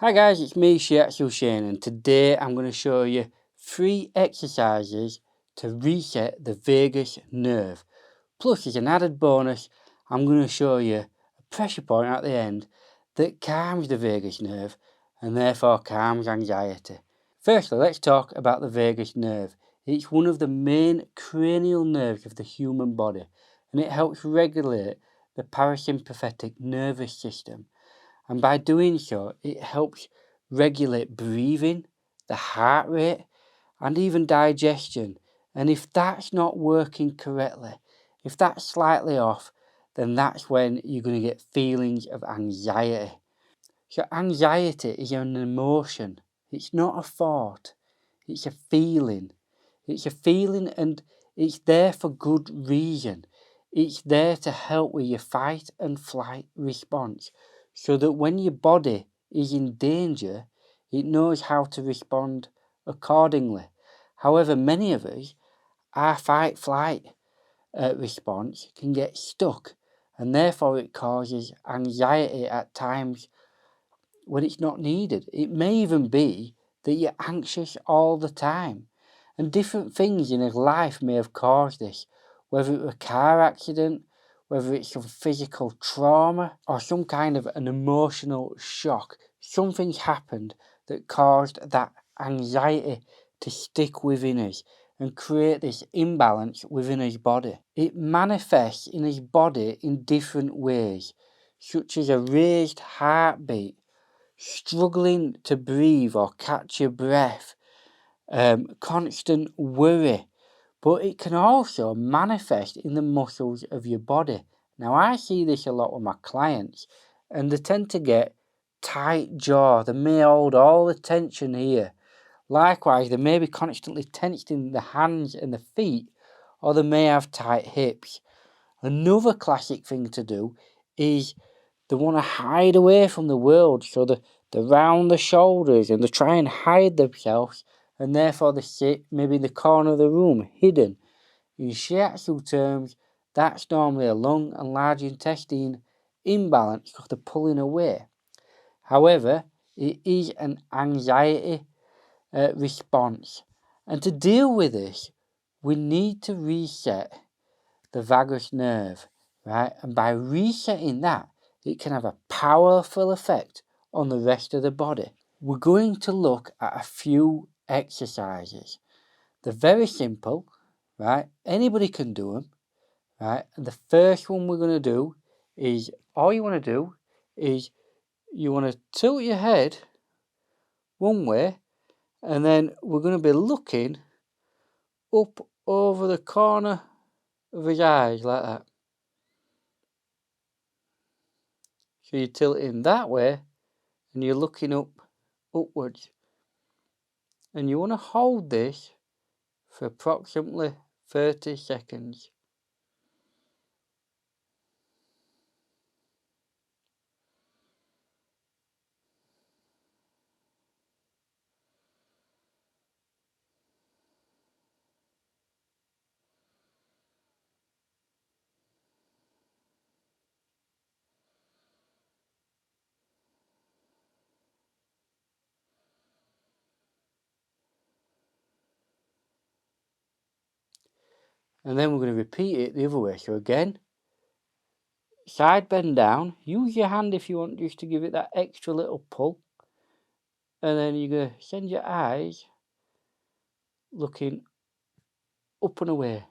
Hi guys, it's me Shiatsu Shane, and today I'm going to show you 3 exercises to reset the vagus nerve. Plus, as an added bonus, I'm going to show you a pressure point at the end that calms the vagus nerve and therefore calms anxiety. Firstly, let's talk about the vagus nerve. It's one of the main cranial nerves of the human body, and it helps regulate the parasympathetic nervous system. And by doing so, it helps regulate breathing, the heart rate, and even digestion. And if that's not working correctly, if that's slightly off, then that's when you're going to get feelings of anxiety. So anxiety is an emotion. It's not a thought. It's a feeling. It's a feeling, and it's there for good reason. It's there to help with your fight and flight response, so that when your body is in danger, it knows how to respond accordingly. However, many of us, our fight-flight response can get stuck, and therefore it causes anxiety at times when it's not needed. It may even be that you're anxious all the time, and different things in his life may have caused this, whether it was a car accident, whether it's some physical trauma, or some kind of an emotional shock. Something's happened that caused that anxiety to stick within us and create this imbalance within his body. It manifests in his body in different ways, such as a raised heartbeat, struggling to breathe or catch your breath, constant worry, but it can also manifest in the muscles of your body. Now, I see this a lot with my clients, and they tend to get tight jaw. They may hold all the tension here. Likewise, they may be constantly tensed in the hands and the feet, or they may have tight hips. Another classic thing to do is they want to hide away from the world, so they're round the shoulders and they try and hide themselves, and therefore they sit maybe in the corner of the room, hidden. In shiatsu terms, that's normally a lung and large intestine imbalance because they're pulling away. However, it is an anxiety response, and to deal with this, we need to reset the vagus nerve, right? And by resetting that, it can have a powerful effect on the rest of the body. We're going to look at a few exercises. They're very simple, right? Anybody can do them, right? And the first one we're going to do is, all you want to do is you want to tilt your head one way, and then we're going to be looking up over the corner of his eyes like that. So you're tilting that way and you're looking upwards. And you want to hold this for approximately 30 seconds. And then we're going to repeat it the other way. So again, side bend down. Use your hand if you want, just to give it that extra little pull. And then you're going to send your eyes looking up and away.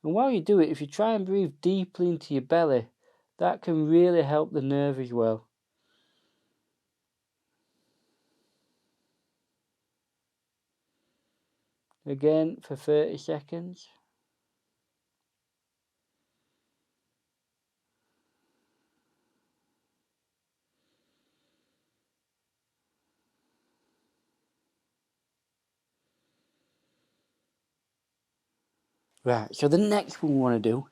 And while you do it, if you try and breathe deeply into your belly, that can really help the nerve as well. Again for 30 seconds. Right, so the next one we want to do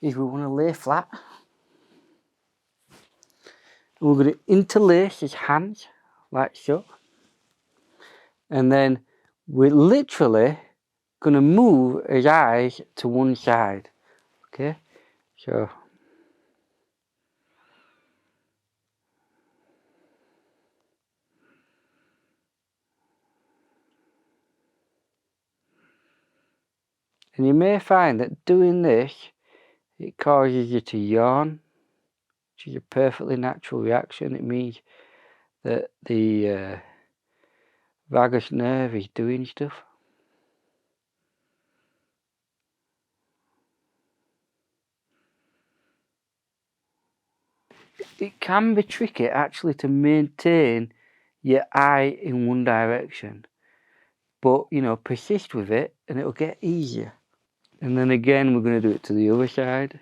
is we want to lay flat. And we're going to interlace his hands like so. And then we're literally going to move his eyes to one side. Okay, so and you may find that doing this, it causes you to yawn, which is a perfectly natural reaction. It means that the vagus nerve is doing stuff. It can be tricky actually to maintain your eye in one direction, but you know, persist with it and it'll get easier. And then again, we're going to do it to the other side.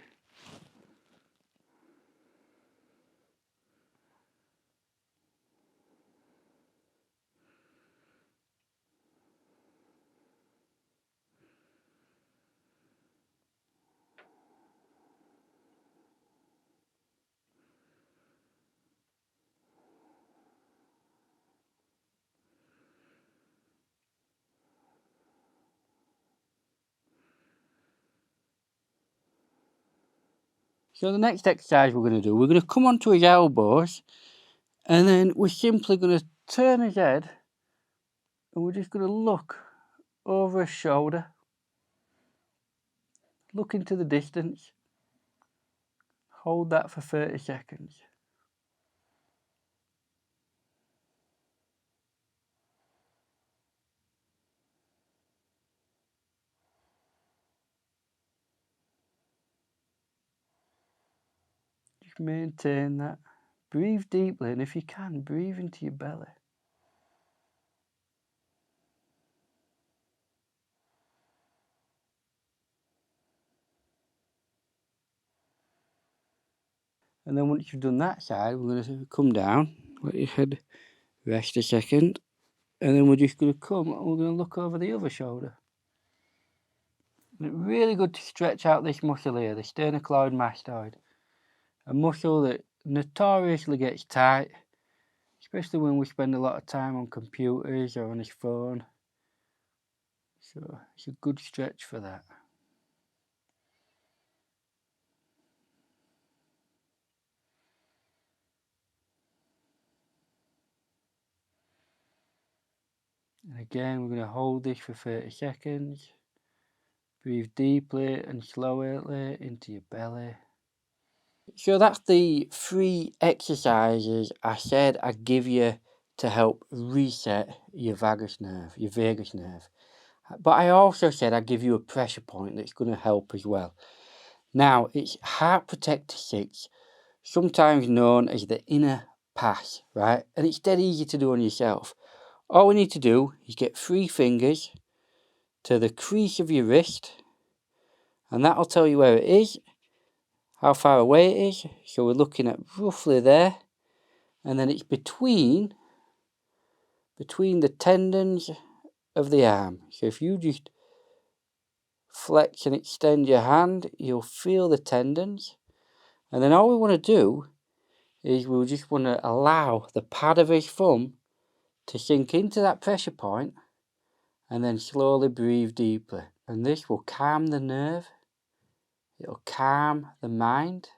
So the next exercise we're going to do, we're going to come onto his elbows and then we're simply going to turn his head and we're just going to look over his shoulder, look into the distance, hold that for 30 seconds. Just maintain that. Breathe deeply, and if you can, breathe into your belly. And then once you've done that side, we're going to come down, let your head rest a second, and then we're just going to come and we're going to look over the other shoulder. And it's really good to stretch out this muscle here, the sternocleidomastoid, a muscle that notoriously gets tight, especially when we spend a lot of time on computers or on his phone. So it's a good stretch for that. And again, we're going to hold this for 30 seconds. Breathe deeply and slowly into your belly. So that's the 3 exercises I said I'd give you to help reset your vagus nerve, your vagus nerve. But I also said I'd give you a pressure point that's going to help as well. Now, it's Heart Protector 6, sometimes known as the inner pass, right? And it's dead easy to do on yourself. All we need to do is get 3 fingers to the crease of your wrist, and that'll tell you where it is, how far away it is. So we're looking at roughly there, and then it's between the tendons of the arm. So if you just flex and extend your hand, you'll feel the tendons. And then all we want to do is we'll just want to allow the pad of his thumb to sink into that pressure point and then slowly breathe deeply. And this will calm the nerve, it'll calm the mind,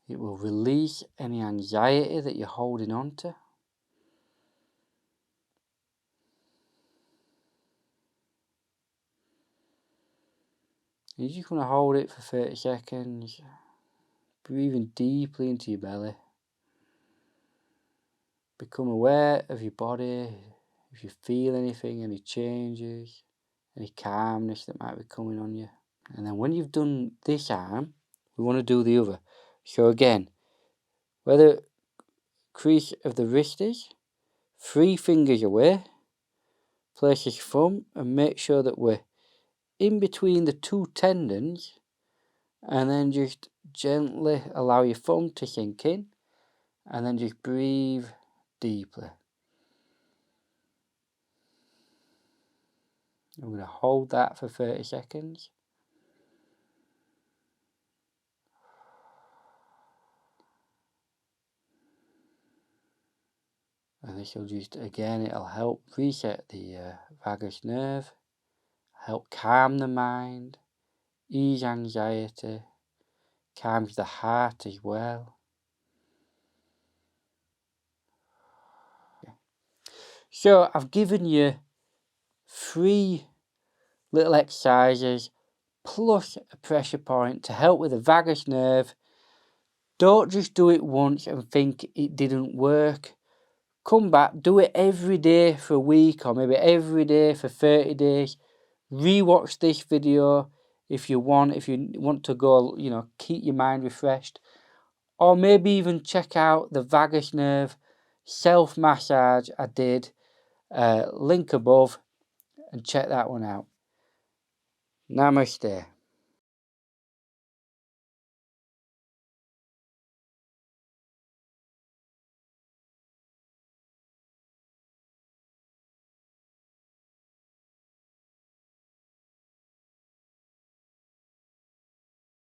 it will release any anxiety that you're holding on to. You just want to hold it for 30 seconds, breathing deeply into your belly. Become aware of your body, if you feel anything, any changes, any calmness that might be coming on you. And then when you've done this arm, we want to do the other. So again, where the crease of the wrist is, 3 fingers away, place your thumb and make sure that we're in between the 2 tendons, and then just gently allow your thumb to sink in, and then just breathe deeply. I'm going to hold that for 30 seconds. And this will just, again, it'll help reset the vagus nerve, help calm the mind, ease anxiety, calms the heart as well. So I've given you 3 little exercises plus a pressure point to help with the vagus nerve. Don't just do it once and think it didn't work. Come back, do it every day for a week or maybe every day for 30 days. Rewatch this video if you want to go, keep your mind refreshed. Or maybe even check out the vagus nerve self-massage I did, link above, and check that one out. Namaste.